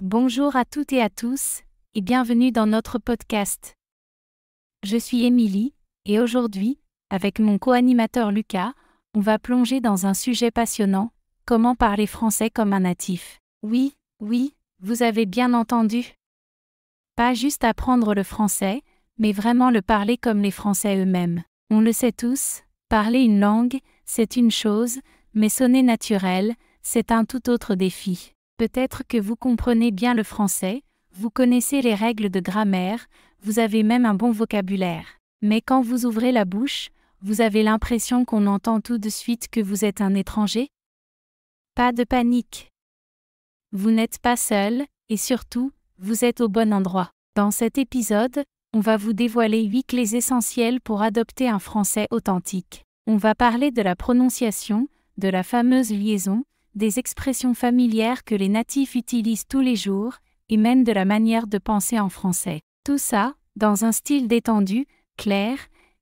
Bonjour à toutes et à tous, et bienvenue dans notre podcast. Je suis Émilie, et aujourd'hui, avec mon co-animateur Lucas, on va plonger dans un sujet passionnant, comment parler français comme un natif. Oui, vous avez bien entendu. Pas juste apprendre le français, mais vraiment le parler comme les Français eux-mêmes. On le sait tous, parler une langue, c'est une chose, mais sonner naturel, c'est un tout autre défi. Peut-être que vous comprenez bien le français, vous connaissez les règles de grammaire, vous avez même un bon vocabulaire. Mais quand vous ouvrez la bouche, vous avez l'impression qu'on entend tout de suite que vous êtes un étranger? Pas de panique. Vous n'êtes pas seul, et surtout, vous êtes au bon endroit. Dans cet épisode, on va vous dévoiler 8 clés essentielles pour adopter un français authentique. On va parler de la prononciation, de la fameuse liaison, des expressions familières que les natifs utilisent tous les jours, et même de la manière de penser en français. Tout ça, dans un style détendu, clair,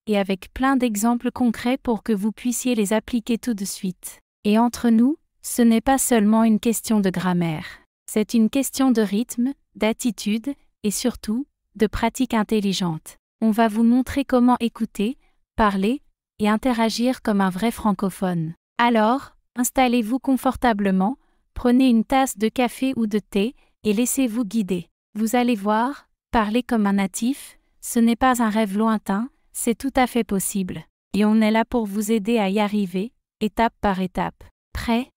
et avec plein d'exemples concrets pour que vous puissiez les appliquer tout de suite. Et entre nous, ce n'est pas seulement une question de grammaire. C'est une question de rythme, d'attitude, et surtout, de pratique intelligente. On va vous montrer comment écouter, parler, et interagir comme un vrai francophone. Alors, installez-vous confortablement, prenez une tasse de café ou de thé, et laissez-vous guider. Vous allez voir, parler comme un natif, ce n'est pas un rêve lointain, c'est tout à fait possible. Et on est là pour vous aider à y arriver, étape par étape. Prêt?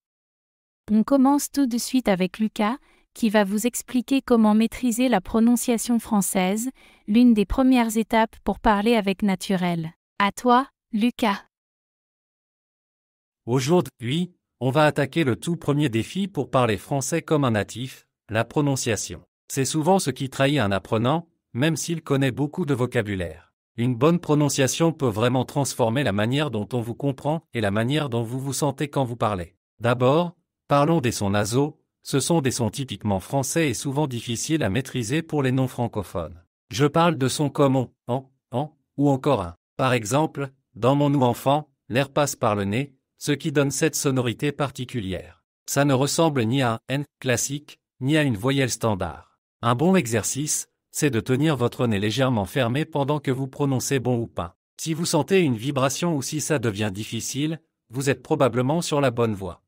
On commence tout de suite avec Lucas, qui va vous expliquer comment maîtriser la prononciation française, l'une des premières étapes pour parler avec naturel. À toi, Lucas. Aujourd'hui, on va attaquer le tout premier défi pour parler français comme un natif, la prononciation. C'est souvent ce qui trahit un apprenant, même s'il connaît beaucoup de vocabulaire. Une bonne prononciation peut vraiment transformer la manière dont on vous comprend et la manière dont vous vous sentez quand vous parlez. D'abord, parlons des sons nasaux. Ce sont des sons typiquement français et souvent difficiles à maîtriser pour les non-francophones. Je parle de sons comme on, en, ou encore un. Par exemple, dans mon ou enfant, l'air passe par le nez, ce qui donne cette sonorité particulière. Ça ne ressemble ni à un N classique, ni à une voyelle standard. Un bon exercice, c'est de tenir votre nez légèrement fermé pendant que vous prononcez bon ou pain. Si vous sentez une vibration ou si ça devient difficile, vous êtes probablement sur la bonne voie.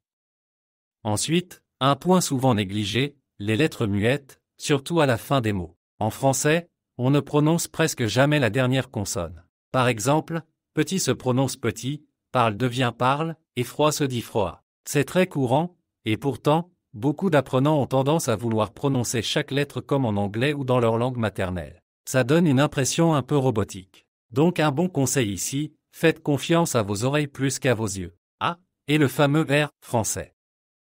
Ensuite, un point souvent négligé, les lettres muettes, surtout à la fin des mots. En français, on ne prononce presque jamais la dernière consonne. Par exemple, petit se prononce petit, parle devient parle, et froid se dit froid. C'est très courant, et pourtant, beaucoup d'apprenants ont tendance à vouloir prononcer chaque lettre comme en anglais ou dans leur langue maternelle. Ça donne une impression un peu robotique. Donc un bon conseil ici, faites confiance à vos oreilles plus qu'à vos yeux. Ah, et le fameux R, français.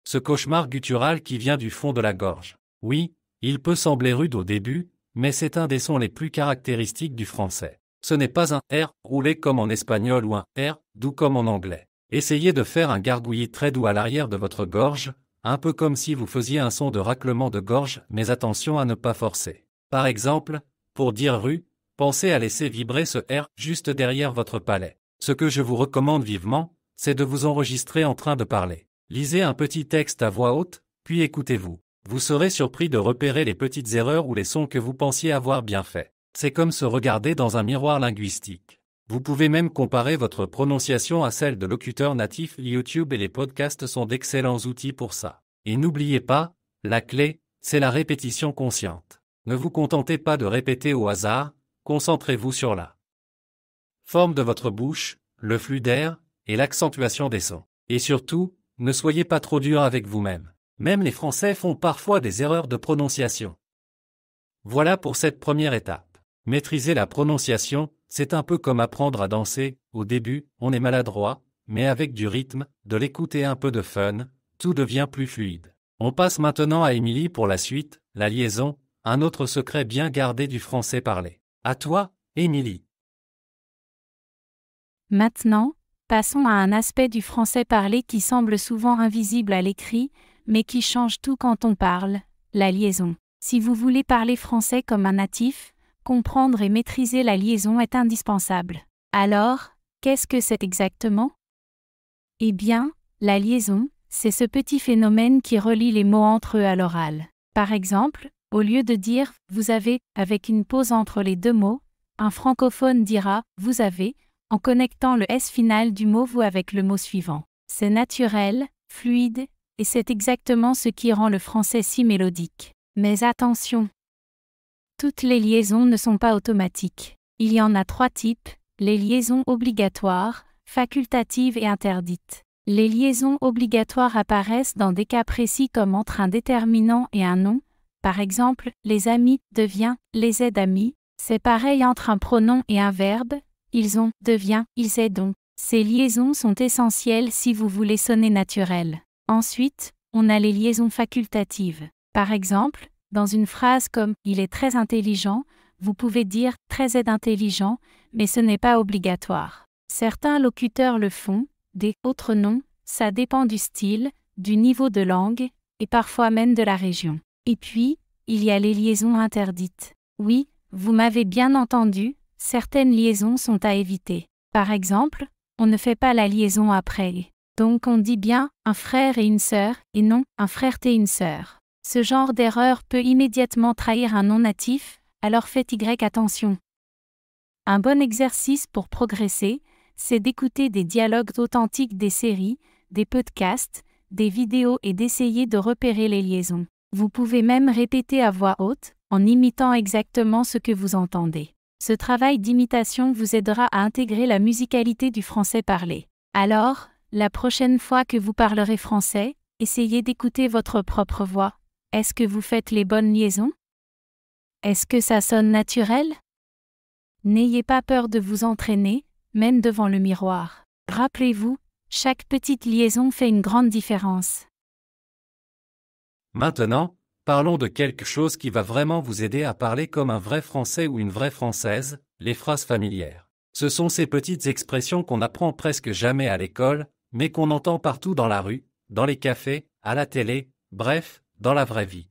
Ce cauchemar guttural qui vient du fond de la gorge. Oui, il peut sembler rude au début, mais c'est un des sons les plus caractéristiques du français. Ce n'est pas un R roulé comme en espagnol ou un R doux comme en anglais. Essayez de faire un gargouillis très doux à l'arrière de votre gorge, un peu comme si vous faisiez un son de raclement de gorge, mais attention à ne pas forcer. Par exemple, pour dire rue, pensez à laisser vibrer ce R juste derrière votre palais. Ce que je vous recommande vivement, c'est de vous enregistrer en train de parler. Lisez un petit texte à voix haute, puis écoutez-vous. Vous serez surpris de repérer les petites erreurs ou les sons que vous pensiez avoir bien faits. C'est comme se regarder dans un miroir linguistique. Vous pouvez même comparer votre prononciation à celle de locuteurs natifs. YouTube et les podcasts sont d'excellents outils pour ça. Et n'oubliez pas, la clé, c'est la répétition consciente. Ne vous contentez pas de répéter au hasard, concentrez-vous sur la forme de votre bouche, le flux d'air, et l'accentuation des sons. Et surtout, ne soyez pas trop dur avec vous-même. Même les Français font parfois des erreurs de prononciation. Voilà pour cette première étape. Maîtriser la prononciation, c'est un peu comme apprendre à danser. Au début, on est maladroit, mais avec du rythme, de l'écoute et un peu de fun, tout devient plus fluide. On passe maintenant à Émilie pour la suite, la liaison, un autre secret bien gardé du français parlé. À toi, Émilie. Maintenant, passons à un aspect du français parlé qui semble souvent invisible à l'écrit, mais qui change tout quand on parle, la liaison. Si vous voulez parler français comme un natif, comprendre et maîtriser la liaison est indispensable. Alors, qu'est-ce que c'est exactement? Eh bien, la liaison, c'est ce petit phénomène qui relie les mots entre eux à l'oral. Par exemple, au lieu de dire « vous avez » avec une pause entre les deux mots, un francophone dira « vous avez » en connectant le S final du mot « vous » avec le mot suivant. C'est naturel, fluide, et c'est exactement ce qui rend le français si mélodique. Mais attention! Toutes les liaisons ne sont pas automatiques. Il y en a 3 types, les liaisons obligatoires, facultatives et interdites. Les liaisons obligatoires apparaissent dans des cas précis comme entre un déterminant et un nom. Par exemple, les amis devient les aide-amis. C'est pareil entre un pronom et un verbe. Ils ont devient ils aident. Ces liaisons sont essentielles si vous voulez sonner naturel. Ensuite, on a les liaisons facultatives. Par exemple, dans une phrase comme « il est très intelligent », vous pouvez dire « très aide intelligent », mais ce n'est pas obligatoire. Certains locuteurs le font, des autres non, ça dépend du style, du niveau de langue, et parfois même de la région. Et puis, il y a les liaisons interdites. Oui, vous m'avez bien entendu, certaines liaisons sont à éviter. Par exemple, on ne fait pas la liaison après. Donc on dit bien « un frère et une sœur » et non « un frère et une sœur ». Ce genre d'erreur peut immédiatement trahir un non-natif, alors faites attention. Un bon exercice pour progresser, c'est d'écouter des dialogues authentiques des séries, des podcasts, des vidéos et d'essayer de repérer les liaisons. Vous pouvez même répéter à voix haute, en imitant exactement ce que vous entendez. Ce travail d'imitation vous aidera à intégrer la musicalité du français parlé. Alors, la prochaine fois que vous parlerez français, essayez d'écouter votre propre voix. Est-ce que vous faites les bonnes liaisons? Est-ce que ça sonne naturel? N'ayez pas peur de vous entraîner, même devant le miroir. Rappelez-vous, chaque petite liaison fait une grande différence. Maintenant, parlons de quelque chose qui va vraiment vous aider à parler comme un vrai Français ou une vraie Française, les phrases familières. Ce sont ces petites expressions qu'on apprend presque jamais à l'école, mais qu'on entend partout dans la rue, dans les cafés, à la télé, bref, dans la vraie vie.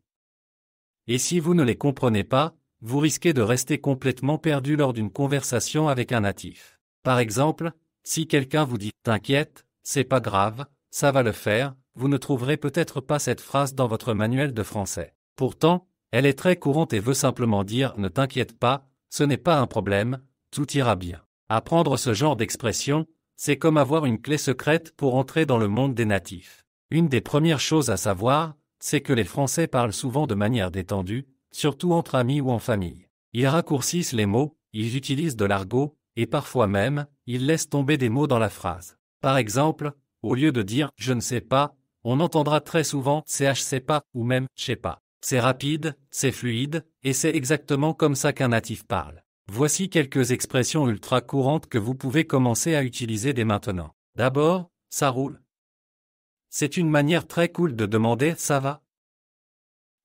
Et si vous ne les comprenez pas, vous risquez de rester complètement perdu lors d'une conversation avec un natif. Par exemple, si quelqu'un vous dit « T'inquiète, c'est pas grave, ça va le faire », vous ne trouverez peut-être pas cette phrase dans votre manuel de français. Pourtant, elle est très courante et veut simplement dire « Ne t'inquiète pas, ce n'est pas un problème, tout ira bien ». Apprendre ce genre d'expression, c'est comme avoir une clé secrète pour entrer dans le monde des natifs. Une des premières choses à savoir, c'est que les Français parlent souvent de manière détendue, surtout entre amis ou en famille. Ils raccourcissent les mots, ils utilisent de l'argot, et parfois même, ils laissent tomber des mots dans la phrase. Par exemple, au lieu de dire « je ne sais pas », on entendra très souvent « je sais pas » ou même « je sais pas ». C'est rapide, c'est fluide, et c'est exactement comme ça qu'un natif parle. Voici quelques expressions ultra courantes que vous pouvez commencer à utiliser dès maintenant. D'abord, ça roule. C'est une manière très cool de demander « ça va ?»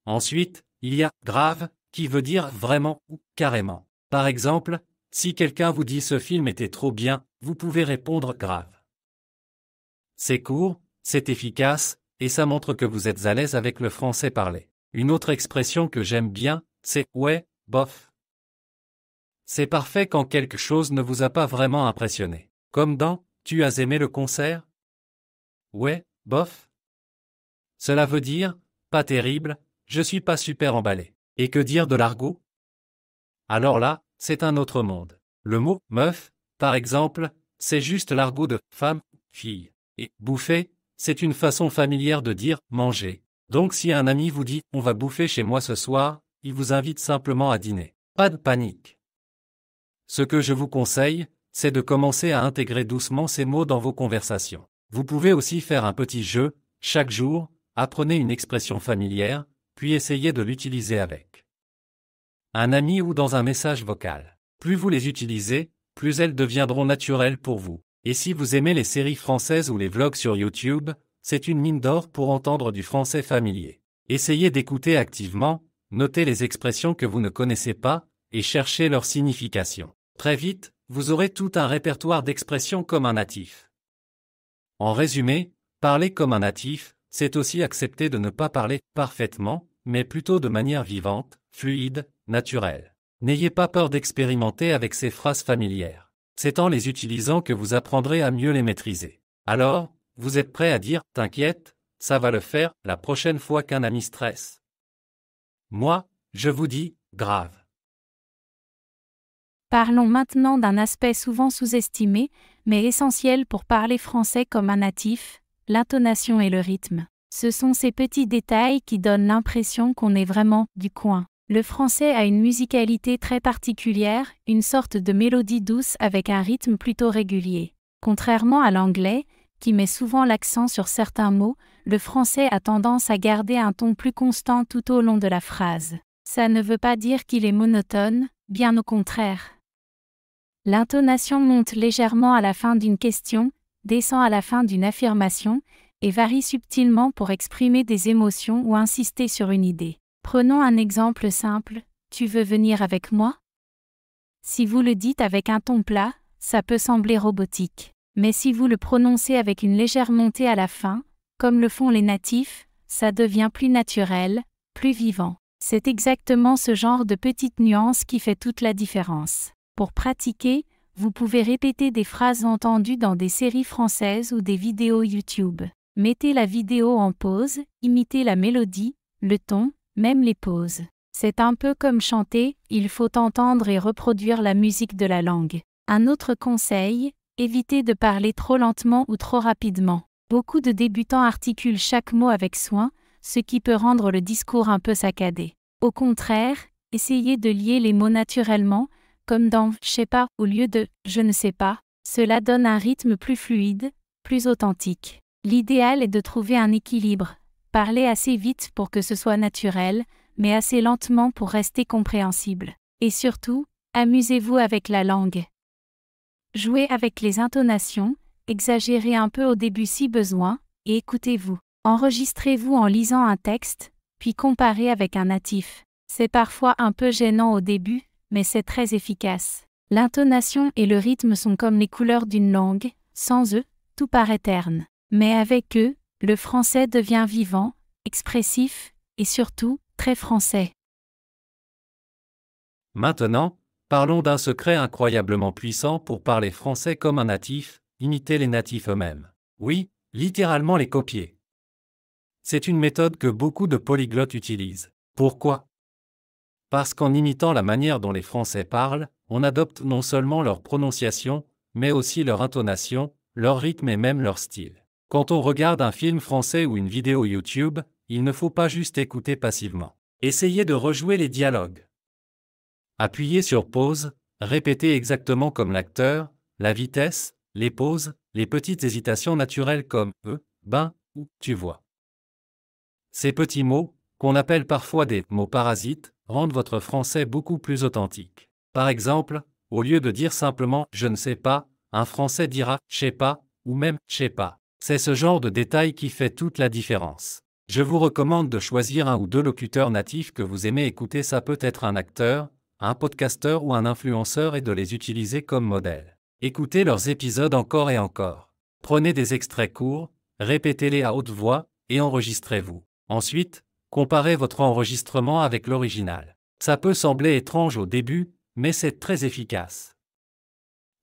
Ensuite, il y a « grave » qui veut dire vraiment ou carrément. Par exemple, si quelqu'un vous dit « ce film était trop bien », vous pouvez répondre « grave ». C'est court, c'est efficace, et ça montre que vous êtes à l'aise avec le français parlé. Une autre expression que j'aime bien, c'est « ouais, bof ». C'est parfait quand quelque chose ne vous a pas vraiment impressionné. Comme dans « tu as aimé le concert ?» Ouais, bof. Cela veut dire « pas terrible, je suis pas super emballé ». Et que dire de l'argot? Alors là, c'est un autre monde. Le mot « meuf », par exemple, c'est juste l'argot de « femme »,« fille ». Et « bouffer », c'est une façon familière de dire « manger ». Donc si un ami vous dit « on va bouffer chez moi ce soir », il vous invite simplement à dîner. Pas de panique. Ce que je vous conseille, c'est de commencer à intégrer doucement ces mots dans vos conversations. Vous pouvez aussi faire un petit jeu, chaque jour, apprenez une expression familière, puis essayez de l'utiliser avec un ami ou dans un message vocal. Plus vous les utilisez, plus elles deviendront naturelles pour vous. Et si vous aimez les séries françaises ou les vlogs sur YouTube, c'est une mine d'or pour entendre du français familier. Essayez d'écouter activement, notez les expressions que vous ne connaissez pas, et cherchez leur signification. Très vite, vous aurez tout un répertoire d'expressions comme un natif. En résumé, parler comme un natif, c'est aussi accepter de ne pas parler parfaitement, mais plutôt de manière vivante, fluide, naturelle. N'ayez pas peur d'expérimenter avec ces phrases familières. C'est en les utilisant que vous apprendrez à mieux les maîtriser. Alors, vous êtes prêt à dire « T'inquiète, ça va le faire » la prochaine fois qu'un ami stresse. Moi, je vous dis, grave. Parlons maintenant d'un aspect souvent sous-estimé, mais essentiel pour parler français comme un natif, l'intonation et le rythme. Ce sont ces petits détails qui donnent l'impression qu'on est vraiment du coin. Le français a une musicalité très particulière, une sorte de mélodie douce avec un rythme plutôt régulier. Contrairement à l'anglais, qui met souvent l'accent sur certains mots, le français a tendance à garder un ton plus constant tout au long de la phrase. Ça ne veut pas dire qu'il est monotone, bien au contraire. L'intonation monte légèrement à la fin d'une question, descend à la fin d'une affirmation, et varie subtilement pour exprimer des émotions ou insister sur une idée. Prenons un exemple simple, tu veux venir avec moi? Si vous le dites avec un ton plat, ça peut sembler robotique. Mais si vous le prononcez avec une légère montée à la fin, comme le font les natifs, ça devient plus naturel, plus vivant. C'est exactement ce genre de petite nuance qui fait toute la différence. Pour pratiquer, vous pouvez répéter des phrases entendues dans des séries françaises ou des vidéos YouTube. Mettez la vidéo en pause, imitez la mélodie, le ton, même les pauses. C'est un peu comme chanter, il faut entendre et reproduire la musique de la langue. Un autre conseil, évitez de parler trop lentement ou trop rapidement. Beaucoup de débutants articulent chaque mot avec soin, ce qui peut rendre le discours un peu saccadé. Au contraire, essayez de lier les mots naturellement, comme dans « je sais pas » au lieu de « je ne sais pas ». Cela donne un rythme plus fluide, plus authentique. L'idéal est de trouver un équilibre. Parlez assez vite pour que ce soit naturel, mais assez lentement pour rester compréhensible. Et surtout, amusez-vous avec la langue. Jouez avec les intonations, exagérez un peu au début si besoin, et écoutez-vous. Enregistrez-vous en lisant un texte, puis comparez avec un natif. C'est parfois un peu gênant au début, mais c'est très efficace. L'intonation et le rythme sont comme les couleurs d'une langue, sans eux, tout paraît terne. Mais avec eux, le français devient vivant, expressif, et surtout, très français. Maintenant, parlons d'un secret incroyablement puissant pour parler français comme un natif, imiter les natifs eux-mêmes. Oui, littéralement les copier. C'est une méthode que beaucoup de polyglottes utilisent. Pourquoi ? Parce qu'en imitant la manière dont les Français parlent, on adopte non seulement leur prononciation, mais aussi leur intonation, leur rythme et même leur style. Quand on regarde un film français ou une vidéo YouTube, il ne faut pas juste écouter passivement. Essayez de rejouer les dialogues. Appuyez sur pause, répétez exactement comme l'acteur, la vitesse, les pauses, les petites hésitations naturelles comme ben ou tu vois. Ces petits mots, qu'on appelle parfois des mots parasites, rendent votre français beaucoup plus authentique. Par exemple, au lieu de dire simplement « je ne sais pas », un Français dira « je sais pas » ou même « je sais pas ». C'est ce genre de détail qui fait toute la différence. Je vous recommande de choisir un ou deux locuteurs natifs que vous aimez écouter, ça peut être un acteur, un podcasteur ou un influenceur et de les utiliser comme modèle. Écoutez leurs épisodes encore et encore. Prenez des extraits courts, répétez-les à haute voix et enregistrez-vous. Ensuite, comparez votre enregistrement avec l'original. Ça peut sembler étrange au début, mais c'est très efficace.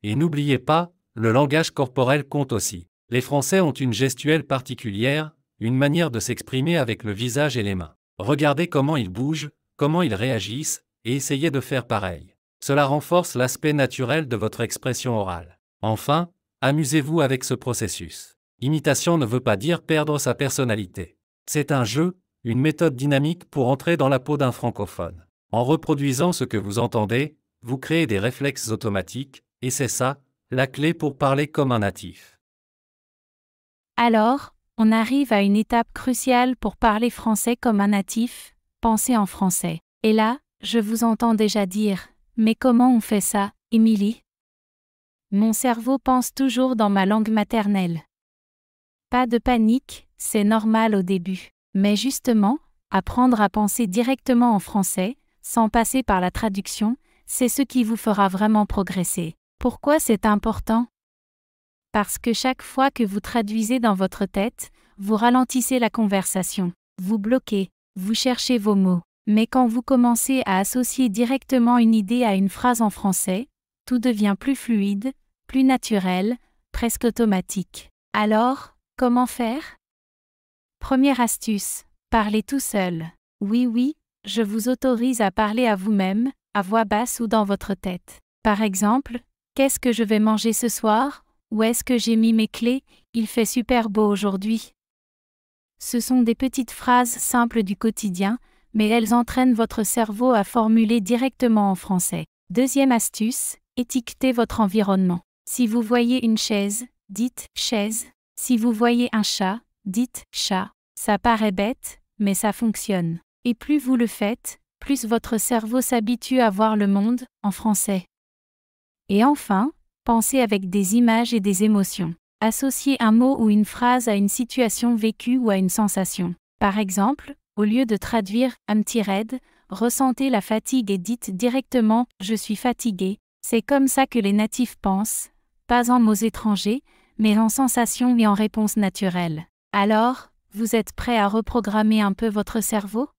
Et n'oubliez pas, le langage corporel compte aussi. Les Français ont une gestuelle particulière, une manière de s'exprimer avec le visage et les mains. Regardez comment ils bougent, comment ils réagissent, et essayez de faire pareil. Cela renforce l'aspect naturel de votre expression orale. Enfin, amusez-vous avec ce processus. Imitation ne veut pas dire perdre sa personnalité. C'est un jeu, une méthode dynamique pour entrer dans la peau d'un francophone. En reproduisant ce que vous entendez, vous créez des réflexes automatiques, et c'est ça, la clé pour parler comme un natif. Alors, on arrive à une étape cruciale pour parler français comme un natif, penser en français. Et là, je vous entends déjà dire « Mais comment on fait ça, Émilie ?» Mon cerveau pense toujours dans ma langue maternelle. Pas de panique, c'est normal au début. Mais justement, apprendre à penser directement en français, sans passer par la traduction, c'est ce qui vous fera vraiment progresser. Pourquoi c'est important ? Parce que chaque fois que vous traduisez dans votre tête, vous ralentissez la conversation, vous bloquez, vous cherchez vos mots. Mais quand vous commencez à associer directement une idée à une phrase en français, tout devient plus fluide, plus naturel, presque automatique. Alors, comment faire ? Première astuce, parlez tout seul. Oui, je vous autorise à parler à vous-même, à voix basse ou dans votre tête. Par exemple, qu'est-ce que je vais manger ce soir? Où est-ce que j'ai mis mes clés? Il fait super beau aujourd'hui. Ce sont des petites phrases simples du quotidien, mais elles entraînent votre cerveau à formuler directement en français. Deuxième astuce, étiquetez votre environnement. Si vous voyez une chaise, dites « chaise ». Si vous voyez un chat, dites « chat ». Ça paraît bête, mais ça fonctionne. Et plus vous le faites, plus votre cerveau s'habitue à voir le monde en français. Et enfin, pensez avec des images et des émotions. Associez un mot ou une phrase à une situation vécue ou à une sensation. Par exemple, au lieu de traduire « un petit raid », ressentez la fatigue et dites directement « je suis fatigué ». C'est comme ça que les natifs pensent, pas en mots étrangers, mais en sensations et en réponses naturelles. Alors, vous êtes prêt à reprogrammer un peu votre cerveau?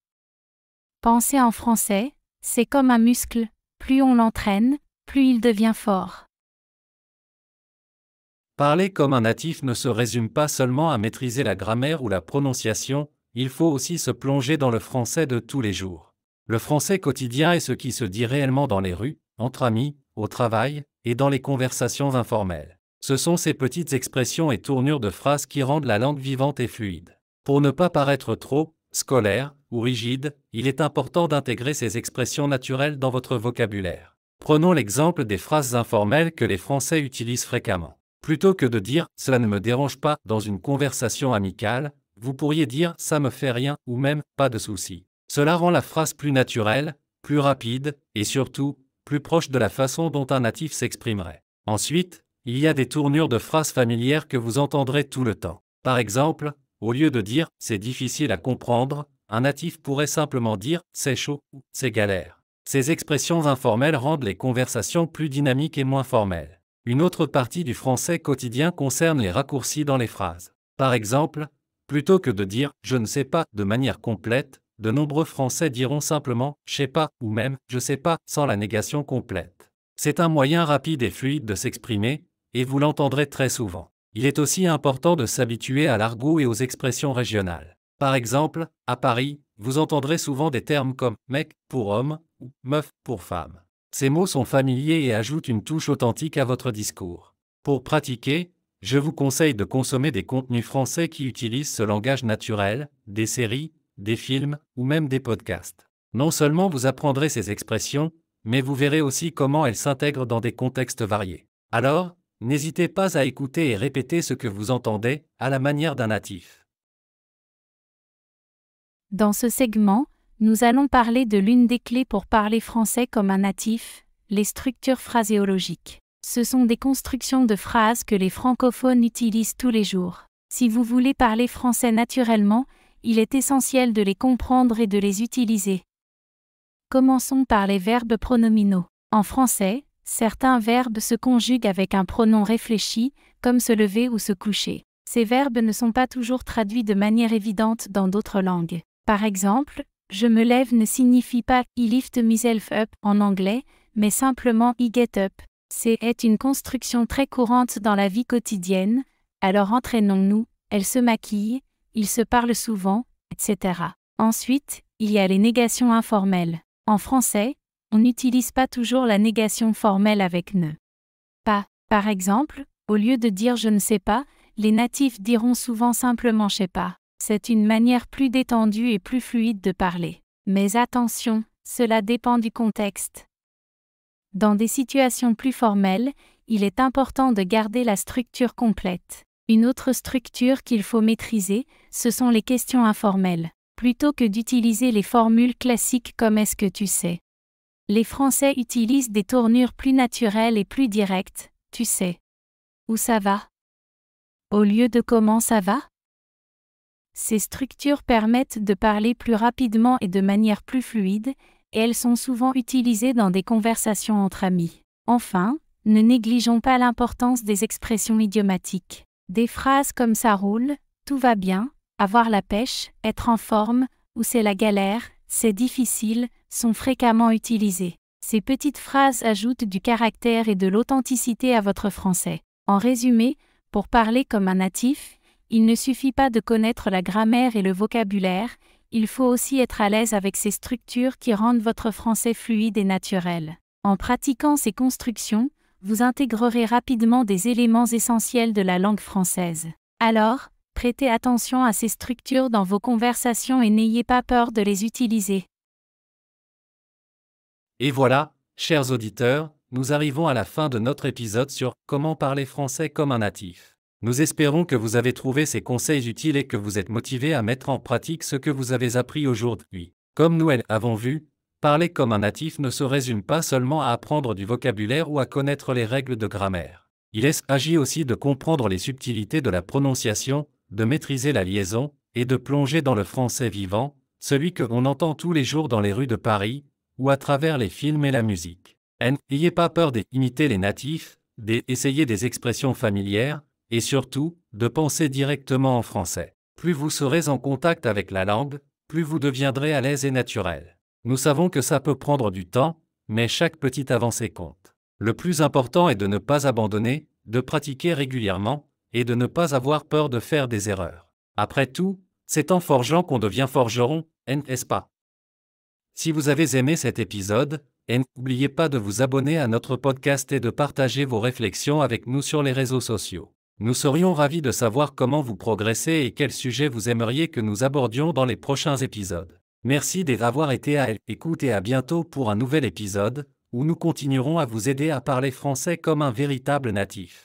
Penser en français, c'est comme un muscle, plus on l'entraîne, plus il devient fort. Parler comme un natif ne se résume pas seulement à maîtriser la grammaire ou la prononciation, il faut aussi se plonger dans le français de tous les jours. Le français quotidien est ce qui se dit réellement dans les rues, entre amis, au travail, et dans les conversations informelles. Ce sont ces petites expressions et tournures de phrases qui rendent la langue vivante et fluide. Pour ne pas paraître trop scolaire ou rigide, il est important d'intégrer ces expressions naturelles dans votre vocabulaire. Prenons l'exemple des phrases informelles que les Français utilisent fréquemment. Plutôt que de dire « cela ne me dérange pas » dans une conversation amicale, vous pourriez dire « ça me fait rien » ou même « pas de souci ». Cela rend la phrase plus naturelle, plus rapide et surtout, plus proche de la façon dont un natif s'exprimerait. Ensuite, il y a des tournures de phrases familières que vous entendrez tout le temps. Par exemple, au lieu de dire « c'est difficile à comprendre », un natif pourrait simplement dire « c'est chaud » ou « c'est galère ». Ces expressions informelles rendent les conversations plus dynamiques et moins formelles. Une autre partie du français quotidien concerne les raccourcis dans les phrases. Par exemple, plutôt que de dire « je ne sais pas » de manière complète, de nombreux Français diront simplement « je sais pas » ou même « je sais pas » sans la négation complète. C'est un moyen rapide et fluide de s'exprimer, et vous l'entendrez très souvent. Il est aussi important de s'habituer à l'argot et aux expressions régionales. Par exemple, à Paris, vous entendrez souvent des termes comme « mec » pour homme ou « meuf » pour femme. Ces mots sont familiers et ajoutent une touche authentique à votre discours. Pour pratiquer, je vous conseille de consommer des contenus français qui utilisent ce langage naturel, des séries, des films ou même des podcasts. Non seulement vous apprendrez ces expressions, mais vous verrez aussi comment elles s'intègrent dans des contextes variés. Alors, n'hésitez pas à écouter et répéter ce que vous entendez, à la manière d'un natif. Dans ce segment, nous allons parler de l'une des clés pour parler français comme un natif, les structures phraséologiques. Ce sont des constructions de phrases que les francophones utilisent tous les jours. Si vous voulez parler français naturellement, il est essentiel de les comprendre et de les utiliser. Commençons par les verbes pronominaux. En français, certains verbes se conjuguent avec un pronom réfléchi, comme se lever ou se coucher. Ces verbes ne sont pas toujours traduits de manière évidente dans d'autres langues. Par exemple, je me lève ne signifie pas I lift myself up en anglais, mais simplement I get up. C'est une construction très courante dans la vie quotidienne, alors entraînons-nous, elle se maquille, il se parle souvent, etc. Ensuite, il y a les négations informelles. En français, on n'utilise pas toujours la négation formelle avec ne pas. Par exemple, au lieu de dire je ne sais pas, les natifs diront souvent simplement je sais pas. C'est une manière plus détendue et plus fluide de parler. Mais attention, cela dépend du contexte. Dans des situations plus formelles, il est important de garder la structure complète. Une autre structure qu'il faut maîtriser, ce sont les questions informelles. Plutôt que d'utiliser les formules classiques comme « est-ce que tu sais ?». Les Français utilisent des tournures plus naturelles et plus directes, « tu sais ». Où ça va ? Au lieu de « comment ça va ?». Ces structures permettent de parler plus rapidement et de manière plus fluide, et elles sont souvent utilisées dans des conversations entre amis. Enfin, ne négligeons pas l'importance des expressions idiomatiques. Des phrases comme « ça roule »,« tout va bien », « avoir la pêche »,« être en forme » ou « c'est la galère »,« c'est difficile » sont fréquemment utilisées. Ces petites phrases ajoutent du caractère et de l'authenticité à votre français. En résumé, pour parler comme un natif, il ne suffit pas de connaître la grammaire et le vocabulaire, il faut aussi être à l'aise avec ces structures qui rendent votre français fluide et naturel. En pratiquant ces constructions, vous intégrerez rapidement des éléments essentiels de la langue française. Alors, prêtez attention à ces structures dans vos conversations et n'ayez pas peur de les utiliser. Et voilà, chers auditeurs, nous arrivons à la fin de notre épisode sur comment parler français comme un natif. Nous espérons que vous avez trouvé ces conseils utiles et que vous êtes motivés à mettre en pratique ce que vous avez appris aujourd'hui. Comme nous l'avons vu, parler comme un natif ne se résume pas seulement à apprendre du vocabulaire ou à connaître les règles de grammaire. Il s'agit aussi de comprendre les subtilités de la prononciation, de maîtriser la liaison, et de plonger dans le français vivant, celui que l'on entend tous les jours dans les rues de Paris, ou à travers les films et la musique. N'ayez pas peur d'imiter les natifs, d'essayer des expressions familières, et surtout, de penser directement en français. Plus vous serez en contact avec la langue, plus vous deviendrez à l'aise et naturel. Nous savons que ça peut prendre du temps, mais chaque petite avancée compte. Le plus important est de ne pas abandonner, de pratiquer régulièrement, et de ne pas avoir peur de faire des erreurs. Après tout, c'est en forgeant qu'on devient forgeron, n'est-ce pas? Si vous avez aimé cet épisode, n'oubliez pas de vous abonner à notre podcast et de partager vos réflexions avec nous sur les réseaux sociaux. Nous serions ravis de savoir comment vous progressez et quels sujets vous aimeriez que nous abordions dans les prochains épisodes. Merci d'avoir été à l'écoute et à bientôt pour un nouvel épisode, où nous continuerons à vous aider à parler français comme un véritable natif.